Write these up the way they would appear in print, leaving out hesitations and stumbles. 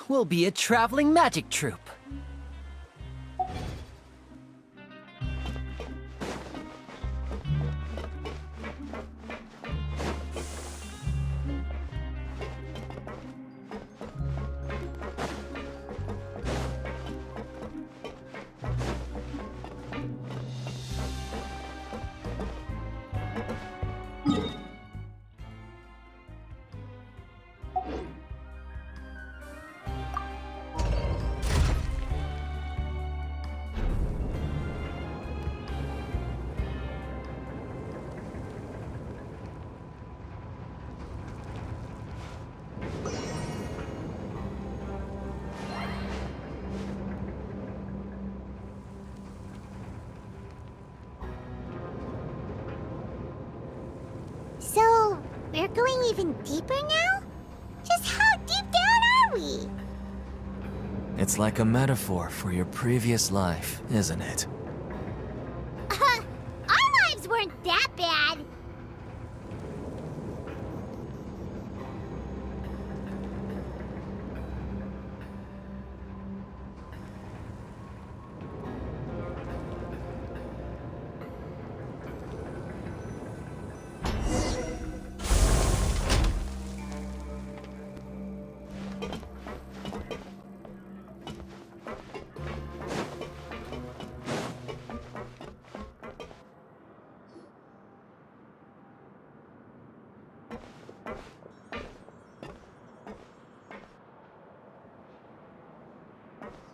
We'll be a traveling magic troupe. So, we're going even deeper now? Just how deep down are we? It's like a metaphor for your previous life, isn't it? Our lives weren't that bad.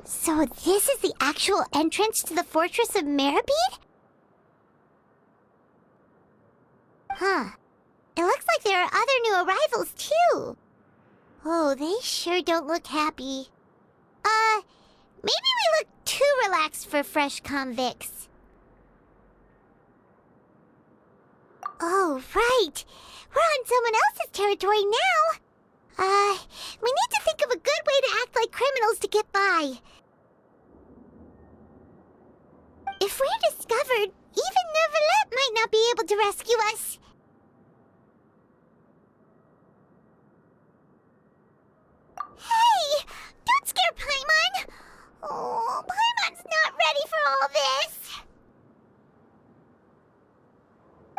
So this is the actual entrance to the Fortress of Meropide? Huh. It looks like there are other new arrivals, too. Oh, they sure don't look happy. Maybe we look too relaxed for fresh convicts. Oh, right. We're on someone else's territory now. We need to think of a good way to act like criminals to get by. If we're discovered, even Neuvillette might not be able to rescue us. Hey! Don't scare Paimon! Oh, Paimon's not ready for all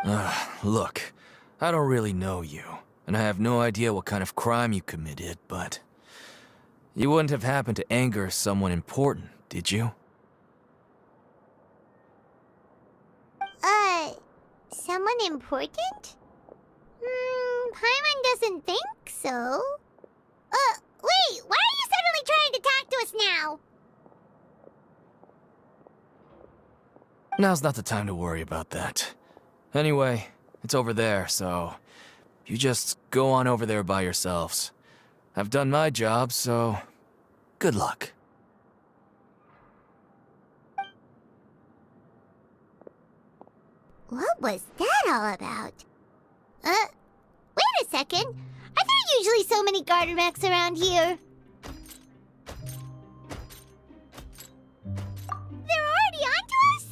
this! Look, I don't really know you, and I have no idea what kind of crime you committed, but... You wouldn't have happened to anger someone important, did you? Someone important? Paimon doesn't think so. Wait, why are you suddenly trying to talk to us now? Now's not the time to worry about that. Anyway, it's over there, so... You just go on over there by yourselves. I've done my job, so... Good luck. What was that all about? Wait a second. Are there usually so many garter mechs around here? They're already onto us?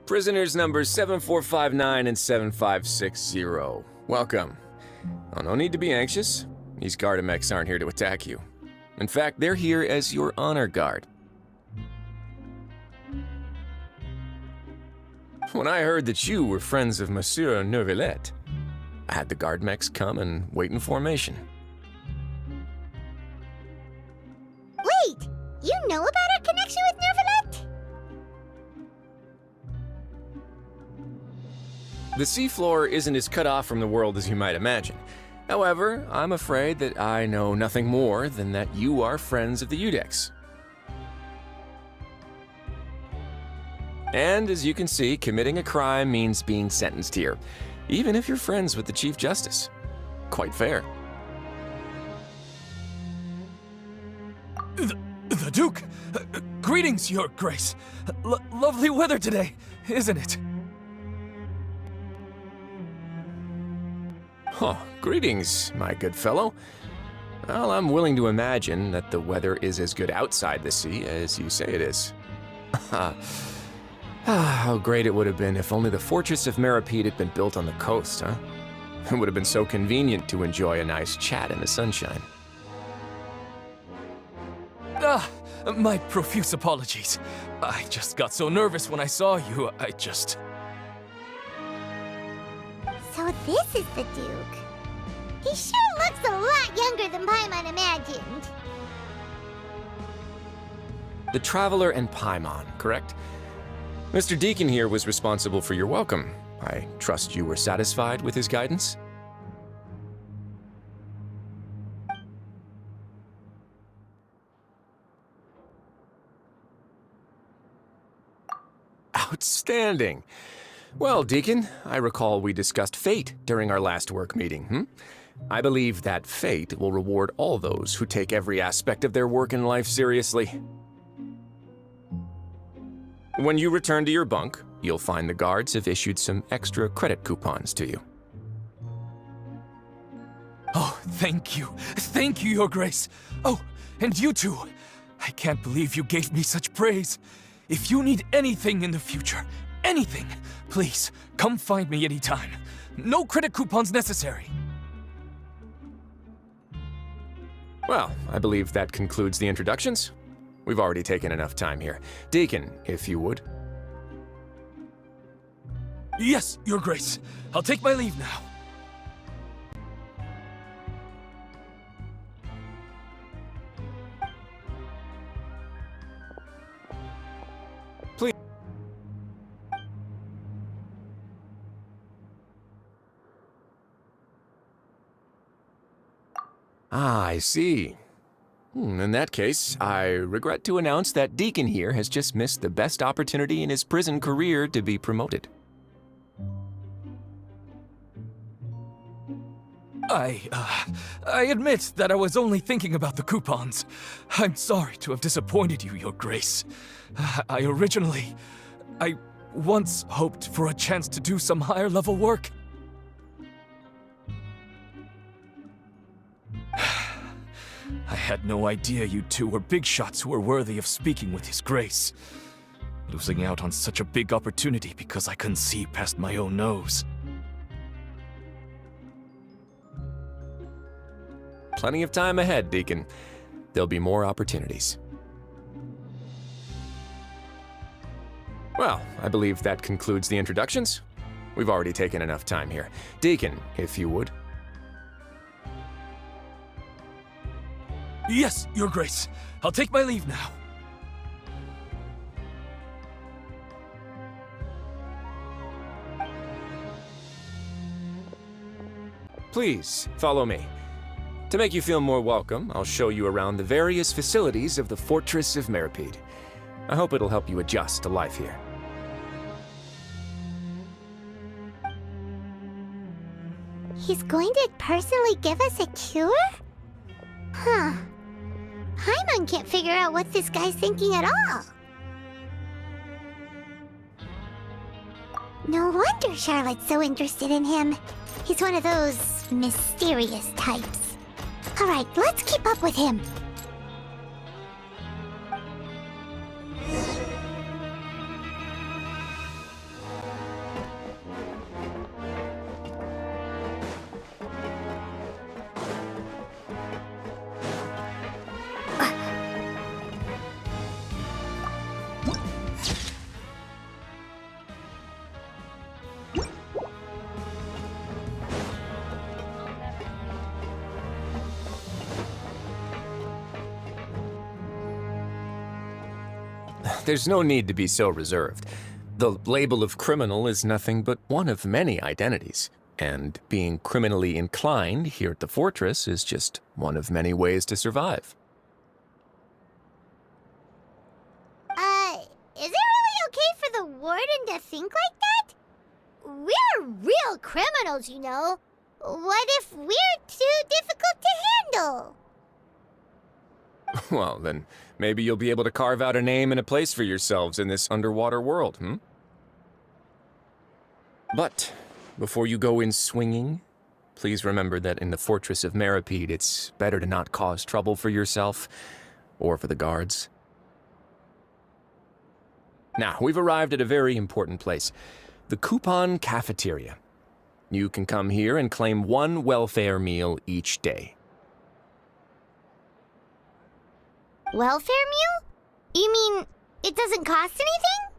Prisoners numbers 7459 and 7560. Welcome. Oh, no need to be anxious. These Gardamex aren't here to attack you. In fact, they're here as your honor guard. When I heard that you were friends of Monsieur Neuvillette, I had the Guardmex come and wait in formation. Wait! You know about our connection with Neuvillette? The seafloor isn't as cut off from the world as you might imagine. However, I'm afraid that I know nothing more than that you are friends of the Udex. And as you can see, committing a crime means being sentenced here, even if you're friends with the Chief Justice. Quite fair. The Duke! Greetings, Your Grace! Lovely weather today, isn't it? Huh, greetings, my good fellow. Well, I'm willing to imagine that the weather is as good outside the sea as you say it is. Ah, how great it would have been if only the Fortress of Meropide had been built on the coast, huh? It would have been so convenient to enjoy a nice chat in the sunshine. My profuse apologies. I just got so nervous when I saw you, So this is the Duke. He sure looks a lot younger than Paimon imagined. The Traveler and Paimon, correct? Mr. Deakin here was responsible for your welcome. I trust you were satisfied with his guidance? Outstanding. Well, Deakin, I recall we discussed fate during our last work meeting, I believe that fate will reward all those who take every aspect of their work in life seriously. When you return to your bunk, you'll find the guards have issued some extra credit coupons to you. Oh, thank you. Thank you, Your Grace. Oh, and you too. I can't believe you gave me such praise. If you need anything in the future, anything, please, come find me anytime. No credit coupons necessary. Well, I believe that concludes the introductions. We've already taken enough time here. Deakin, if you would. Yes, Your Grace. I'll take my leave now. Please. Ah, I see. In that case, I regret to announce that Deakin here has just missed the best opportunity in his prison career to be promoted. I admit that I was only thinking about the coupons. I'm sorry to have disappointed you, Your Grace. I once hoped for a chance to do some higher-level work. I had no idea you two were big shots who were worthy of speaking with His Grace. Losing out on such a big opportunity because I couldn't see past my own nose. Plenty of time ahead, Deakin. There'll be more opportunities. Well, I believe that concludes the introductions. We've already taken enough time here. Deakin, if you would. Yes, Your Grace. I'll take my leave now. Please, follow me. To make you feel more welcome, I'll show you around the various facilities of the Fortress of Meropide. I hope it'll help you adjust to life here. He's going to personally give us a cure? Huh. Paimon can't figure out what this guy's thinking at all. No wonder Charlotte's so interested in him. He's one of those mysterious types. All right, let's keep up with him. There's no need to be so reserved. The label of criminal is nothing but one of many identities, and being criminally inclined here at the Fortress is just one of many ways to survive. Is it really okay for the warden to think like that? We're real criminals, you know. What if we're too difficult to handle? Well, then maybe you'll be able to carve out a name and a place for yourselves in this underwater world, But before you go in swinging, please remember that in the Fortress of Meropide, it's better to not cause trouble for yourself or for the guards. Now, we've arrived at a very important place. The Coupon Cafeteria. You can come here and claim one welfare meal each day. Welfare meal? You mean it doesn't cost anything?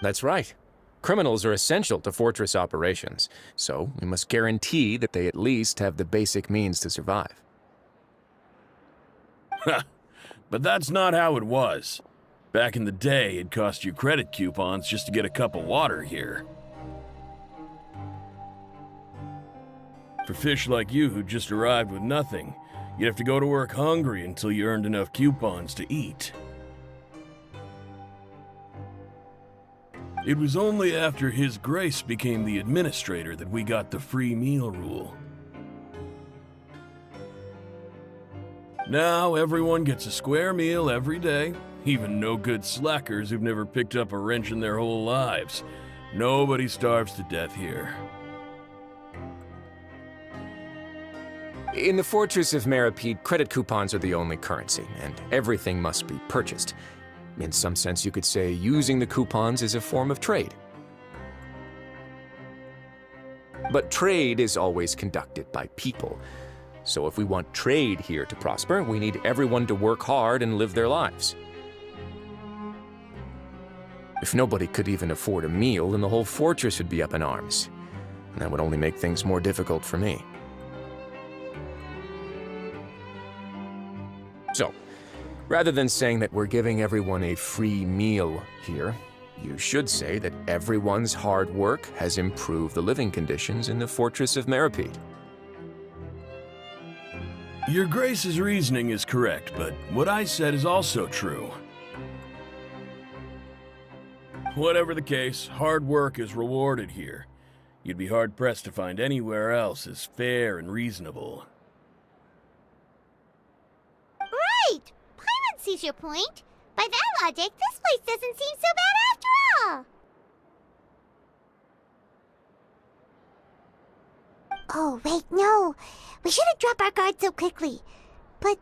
That's right. Criminals are essential to Fortress operations, so we must guarantee that they at least have the basic means to survive. But that's not how it was. Back in the day, it cost you credit coupons just to get a cup of water here. For fish like you who just arrived with nothing, you'd have to go to work hungry until you earned enough coupons to eat. It was only after His Grace became the administrator that we got the free meal rule. Now everyone gets a square meal every day, even no-good slackers who've never picked up a wrench in their whole lives. Nobody starves to death here. In the Fortress of Meropide, credit coupons are the only currency, and everything must be purchased. In some sense, you could say using the coupons is a form of trade. But trade is always conducted by people. So if we want trade here to prosper, we need everyone to work hard and live their lives. If nobody could even afford a meal, then the whole fortress would be up in arms. And that would only make things more difficult for me. So, rather than saying that we're giving everyone a free meal here, you should say that everyone's hard work has improved the living conditions in the Fortress of Meropide. Your Grace's reasoning is correct, but what I said is also true. Whatever the case, hard work is rewarded here. You'd be hard-pressed to find anywhere else as fair and reasonable. Right! Paimon sees your point. By that logic, this place doesn't seem so bad after all. Oh, wait, no. We shouldn't drop our guard so quickly. But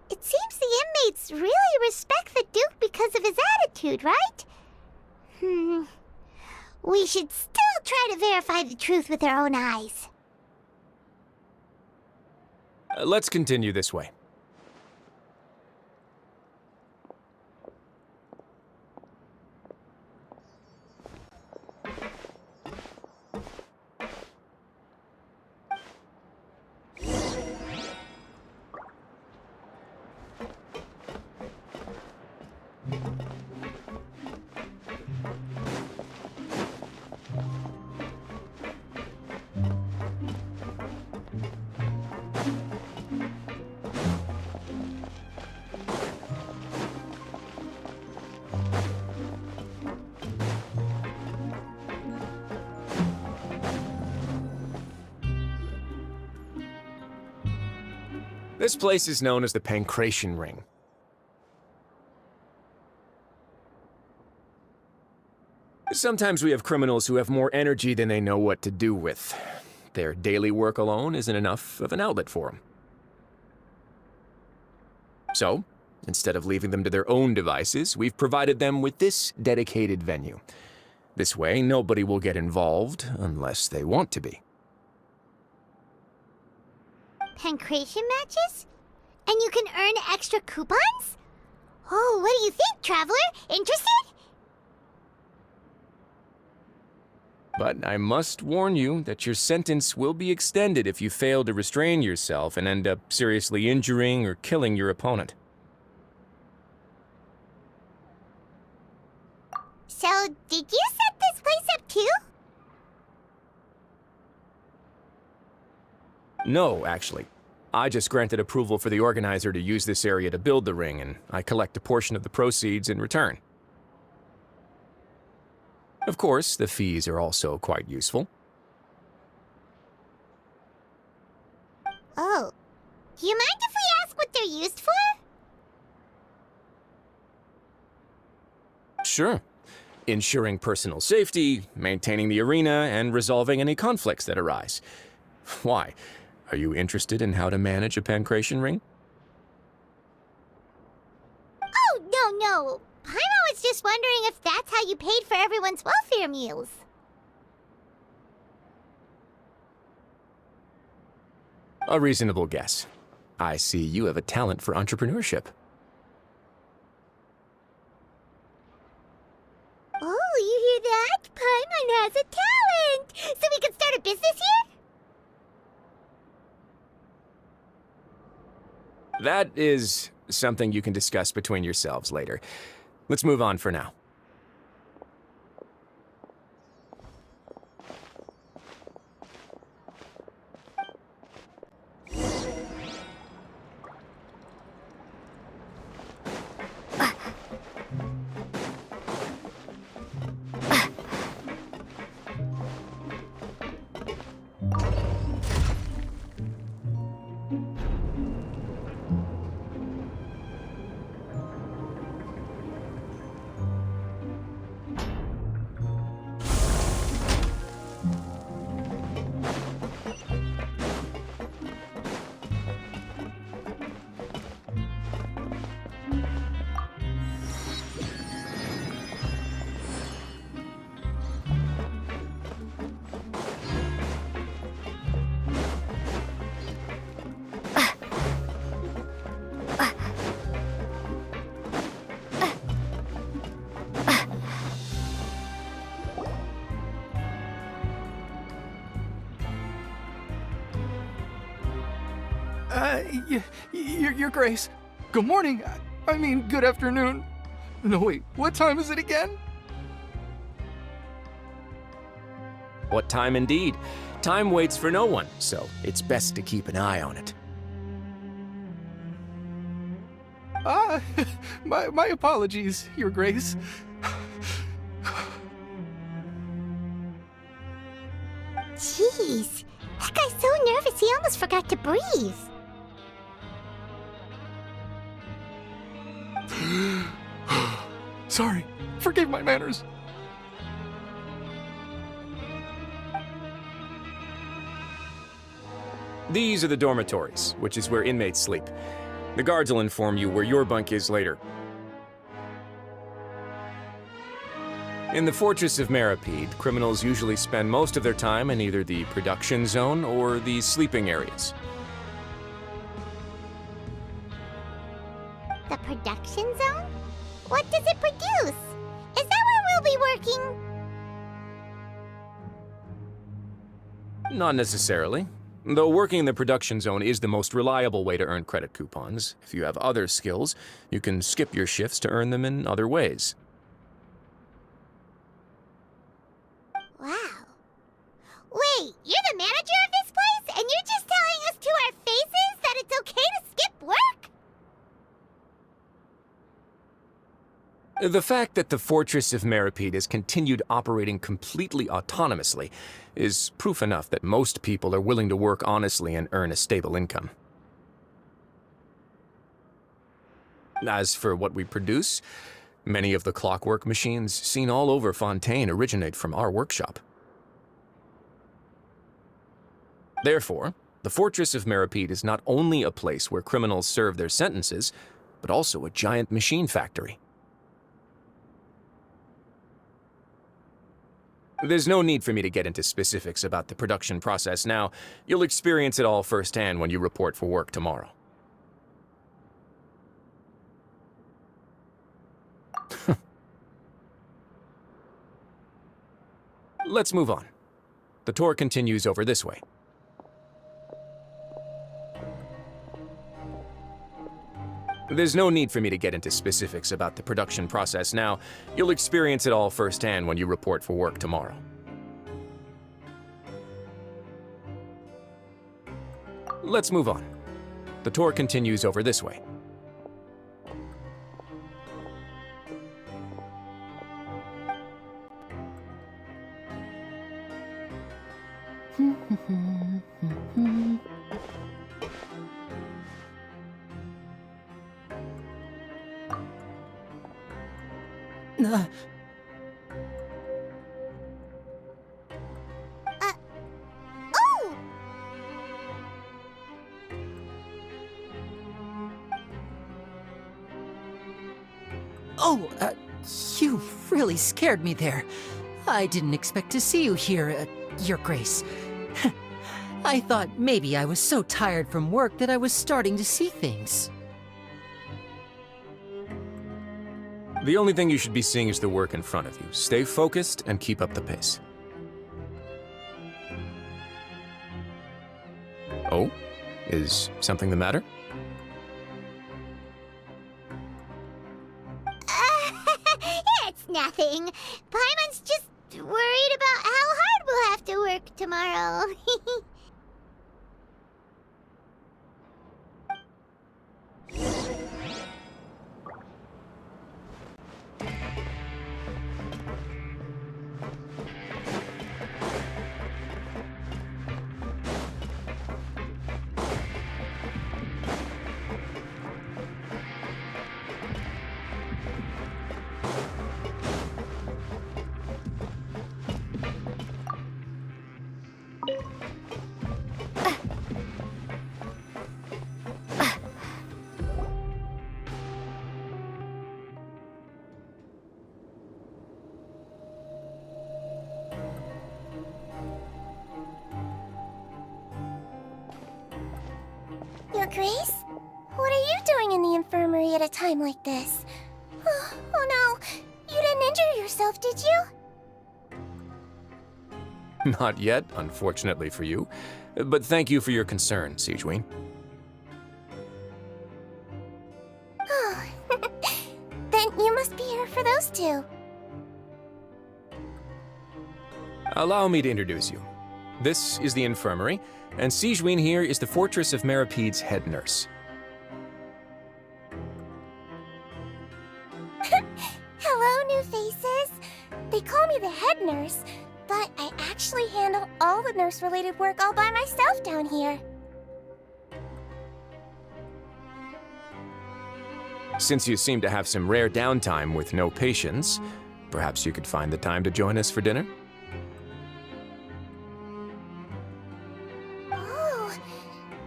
it seems the inmates really respect the Duke because of his attitude, right? We should still try to verify the truth with our own eyes. Let's continue this way. This place is known as the Pankration Ring. Sometimes we have criminals who have more energy than they know what to do with. Their daily work alone isn't enough of an outlet for them. So, instead of leaving them to their own devices, we've provided them with this dedicated venue. This way, nobody will get involved unless they want to be. Pankration matches? And you can earn extra coupons? Oh, what do you think, traveler? Interested? But I must warn you that your sentence will be extended if you fail to restrain yourself and end up seriously injuring or killing your opponent. So, did you set this place up too? No, actually. I just granted approval for the organizer to use this area to build the ring, and I collect a portion of the proceeds in return. Of course, the fees are also quite useful. Oh. Do you mind if we ask what they're used for? Sure. Ensuring personal safety, maintaining the arena, and resolving any conflicts that arise. Why? Are you interested in how to manage a Pankration ring? Oh, no. how you paid for everyone's welfare meals. A reasonable guess. I see you have a talent for entrepreneurship. Oh, you hear that? Paimon has a talent! So we can start a business here? That is something you can discuss between yourselves later. Let's move on for now. Your Grace. Good morning. I mean, good afternoon. No, wait, what time is it again? What time indeed? Time waits for no one, so it's best to keep an eye on it. My apologies, Your Grace. Jeez, that guy's so nervous he almost forgot to breathe. Sorry, forgive my manners. These are the dormitories, which is where inmates sleep. The guards will inform you where your bunk is later. In the Fortress of Meropide, criminals usually spend most of their time in either the production zone or the sleeping areas. The production zone? What does it produce? Is that where we'll be working? Not necessarily. Though working in the production zone is the most reliable way to earn credit coupons, if you have other skills, you can skip your shifts to earn them in other ways. Wow. Wait, you're the manager of this place? And you're just telling us to our faces that it's okay to skip work? The fact that the Fortress of Meropide has continued operating completely autonomously is proof enough that most people are willing to work honestly and earn a stable income. As for what we produce, many of the clockwork machines seen all over Fontaine originate from our workshop. Therefore, the Fortress of Meropide is not only a place where criminals serve their sentences, but also a giant machine factory. There's no need for me to get into specifics about the production process now. You'll experience it all firsthand when you report for work tomorrow. Let's move on. The tour continues over this way. There's no need for me to get into specifics about the production process now. You'll experience it all firsthand when you report for work tomorrow. Let's move on. The tour continues over this way. Oh! Oh, You really scared me there. I didn't expect to see you here, Your Grace. I thought maybe I was so tired from work that I was starting to see things. The only thing you should be seeing is the work in front of you. Stay focused and keep up the pace. Oh? Is something the matter? It's nothing. Paimon's just worried about how hard we'll have to work tomorrow. Your Grace? What are you doing in the infirmary at a time like this? Oh no, you didn't injure yourself, did you? Not yet, unfortunately for you. But thank you for your concern, sigewinne. Oh, then you must be here for those two. Allow me to introduce you. This is the infirmary, and sigewinne here is the Fortress of Meropide's head nurse. Hello, new faces. They call me the head nurse, but I actually handle all the nurse-related work all by myself down here. Since you seem to have some rare downtime with no patients, perhaps you could find the time to join us for dinner? Oh,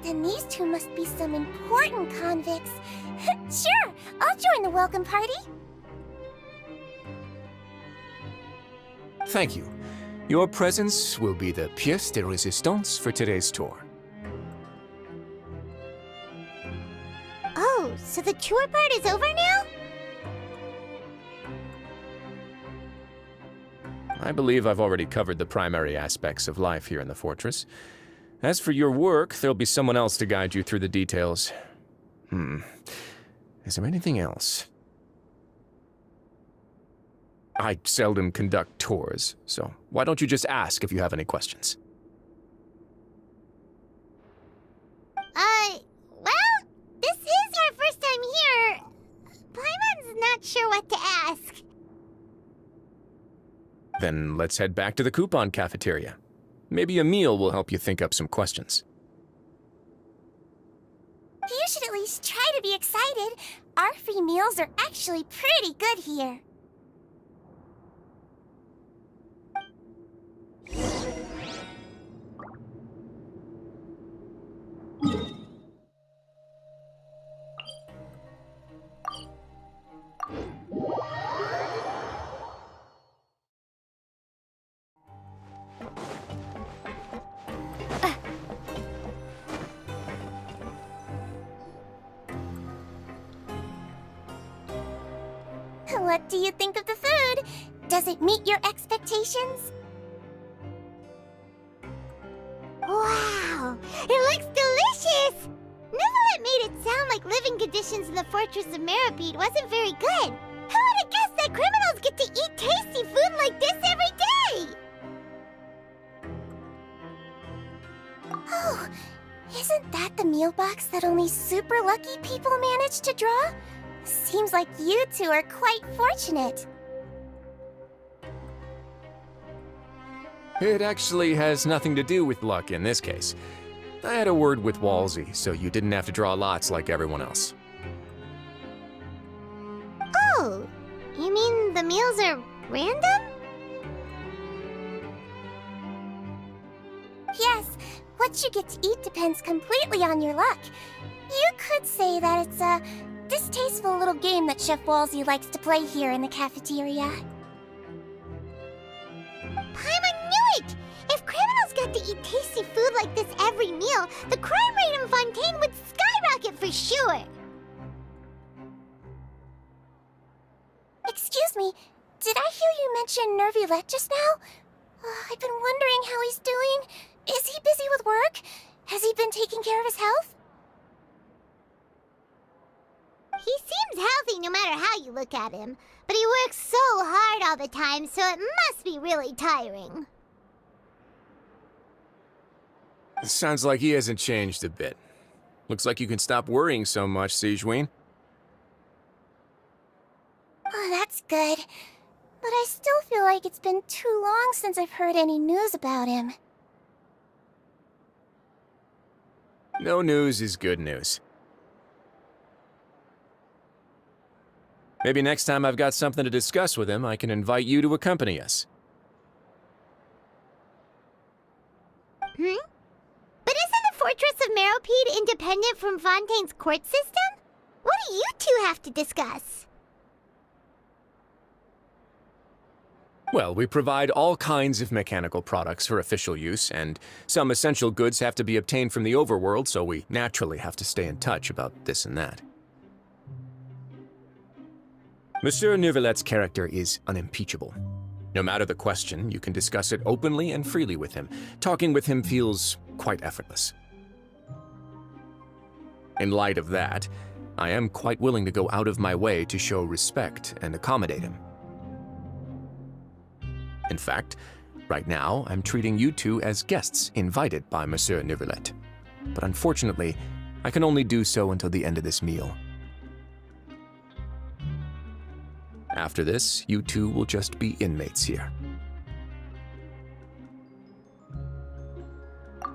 then these two must be some important convicts. Sure, I'll join the welcome party. Thank you. Your presence will be the pièce de résistance for today's tour. Oh, so the tour part is over now? I believe I've already covered the primary aspects of life here in the fortress. As for your work, there'll be someone else to guide you through the details. Is there anything else? I seldom conduct tours, so why don't you just ask if you have any questions? Well, this is our first time here. Paimon's not sure what to ask. Then let's head back to the coupon cafeteria. Maybe a meal will help you think up some questions. You should at least try to be excited. Our free meals are actually pretty good here. What do you think of the food? Does it meet your expectations? Wow, it looks delicious! Neuvillette made it sound like living conditions in the Fortress of Meropide wasn't very good. Who would have guessed that criminals get to eat tasty food like this every day? Oh, isn't that the meal box that only super lucky people manage to draw? Seems like you two are quite fortunate. It actually has nothing to do with luck in this case. I had a word with Wriothesley, so you didn't have to draw lots like everyone else. Oh, you mean the meals are random? Yes, what you get to eat depends completely on your luck. You could say that it's a distasteful little game that Chef Walsey likes to play here in the cafeteria. Paimon knew it! If criminals got to eat tasty food like this every meal, the crime rate in Fontaine would skyrocket for sure! Excuse me, did I hear you mention Neuvillette just now? I've been wondering how he's doing. Is he busy with work? Has he been taking care of his health? He seems healthy no matter how you look at him, but he works so hard all the time, so it must be really tiring. It sounds like he hasn't changed a bit. Looks like you can stop worrying so much, Sigewinne. Oh, that's good. But I still feel like it's been too long since I've heard any news about him. No news is good news. Maybe next time I've got something to discuss with him, I can invite you to accompany us. But isn't the Fortress of Meropide independent from Fontaine's court system? What do you two have to discuss? Well, we provide all kinds of mechanical products for official use, and some essential goods have to be obtained from the overworld, so we naturally have to stay in touch about this and that. Monsieur Neuvillette's character is unimpeachable. No matter the question, you can discuss it openly and freely with him. Talking with him feels quite effortless. In light of that, I am quite willing to go out of my way to show respect and accommodate him. In fact, right now, I'm treating you two as guests invited by Monsieur Neuvillette. But unfortunately, I can only do so until the end of this meal. After this, you two will just be inmates here.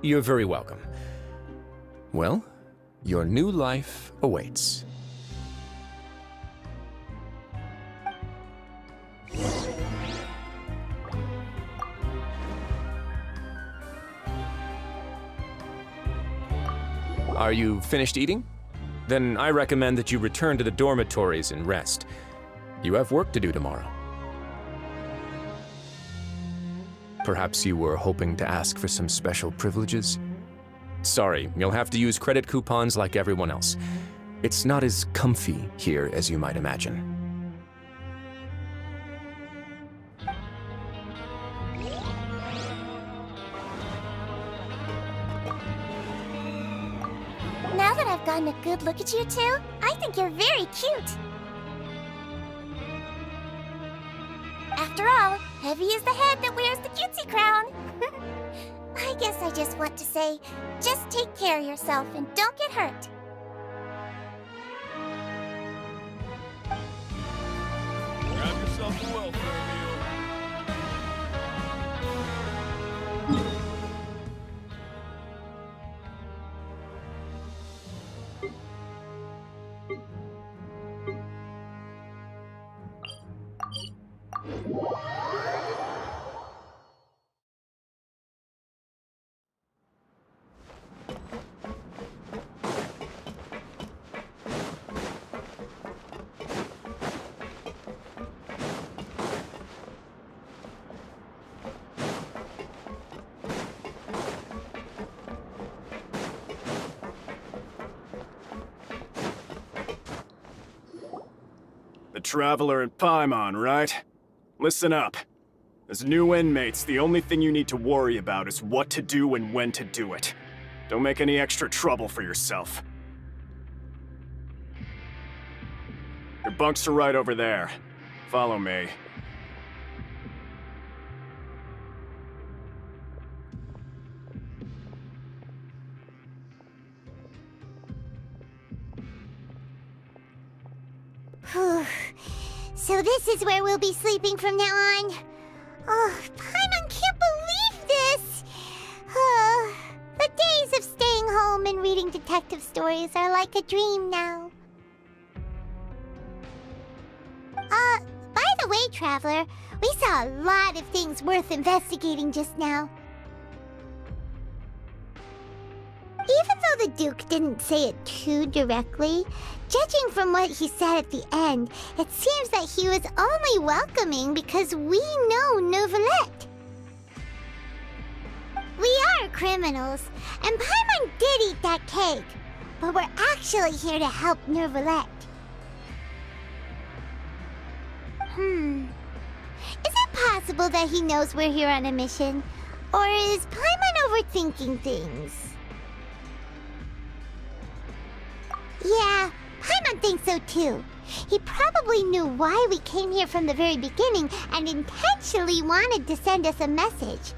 You're very welcome. Well, your new life awaits. Are you finished eating? Then I recommend that you return to the dormitories and rest. You have work to do tomorrow. Perhaps you were hoping to ask for some special privileges? Sorry, you'll have to use credit coupons like everyone else. It's not as comfy here as you might imagine. Now that I've gotten a good look at you two, I think you're very cute. After all, heavy is the head that wears the cutesy crown. I guess I just want to say, just take care of yourself and don't get hurt. Grab yourself a welfare meal. The Traveler and Paimon, right? Listen up. As new inmates, the only thing you need to worry about is what to do and when to do it. Don't make any extra trouble for yourself. Your bunks are right over there. Follow me. So this is where we'll be sleeping from now on. Oh, Paimon can't believe this! The days of staying home and reading detective stories are like a dream now. By the way, Traveler, we saw a lot of things worth investigating just now. Even though the Duke didn't say it too directly, judging from what he said at the end, it seems that he was only welcoming because we know Neuvillette. We are criminals, and Paimon did eat that cake, but we're actually here to help Neuvillette. Is it possible that he knows we're here on a mission? Or is Paimon overthinking things? Yeah, Paimon thinks so too. He probably knew why we came here from the very beginning and intentionally wanted to send us a message.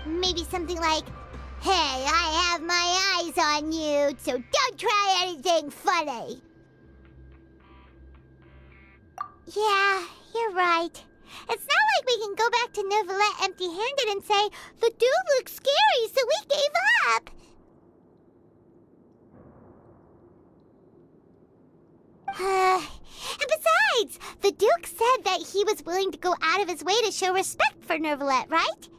Maybe something like, "Hey, I have my eyes on you, so don't try anything funny." Yeah, you're right. It's not like we can go back to Neuvillette empty-handed and say, "The dude looks scary, so we gave up." And besides, the Duke said that he was willing to go out of his way to show respect for Neuvillette, right?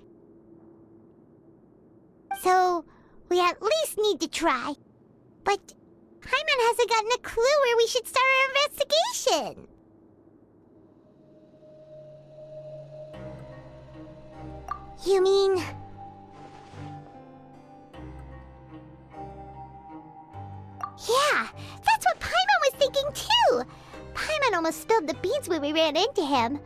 So, we at least need to try. But Paimon hasn't gotten a clue where we should start our investigation. You mean... Yeah, that's what Paimon was thinking too! Paimon almost spilled the beans when we ran into him.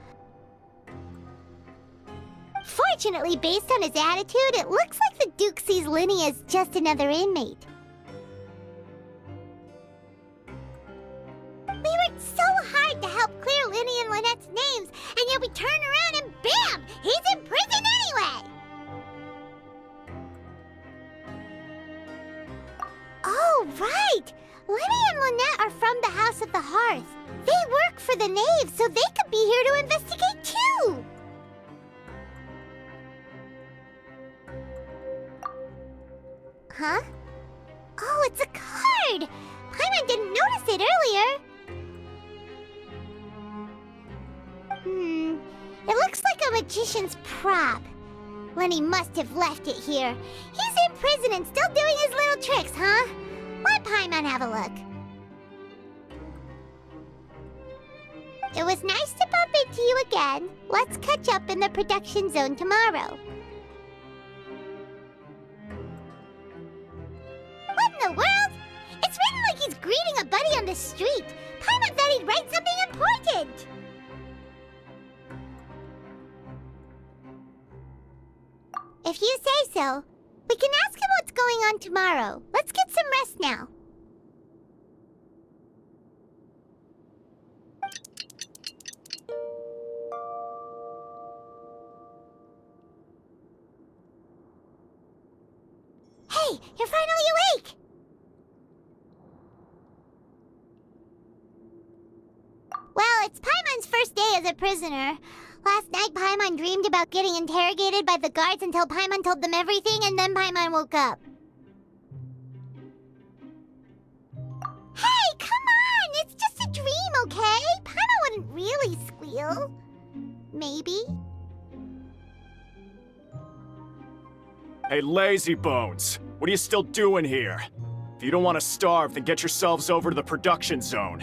Fortunately, based on his attitude, it looks like the Duke sees Lyney as just another inmate. We worked so hard to help clear Lyney and Lynette's names, and yet we turn around and bam! He's in prison anyway! Oh, right! Lyney and Lynette are from the House of the Hearth. They work for the Knave, so they could be here to investigate too! Huh? Oh, it's a card! Paimon didn't notice it earlier. It looks like a magician's prop. Lyney must have left it here. He's in prison and still doing his little tricks, huh? Let Paimon have a look. It was nice to bump into you again. Let's catch up in the production zone tomorrow. What in the world? It's written like he's greeting a buddy on the street. Paimon thought he'd write something important. If you say so, we can ask him what's going on tomorrow. Let's get some rest now. Hey, you're finally awake! Well, it's Paimon's first day as a prisoner. Last night, Paimon dreamed about getting interrogated by the guards until Paimon told them everything, and then Paimon woke up. Hey, come on! It's just a dream, okay? Paimon wouldn't really squeal. Maybe. Hey, lazy bones! What are you still doing here? If you don't want to starve, then get yourselves over to the production zone.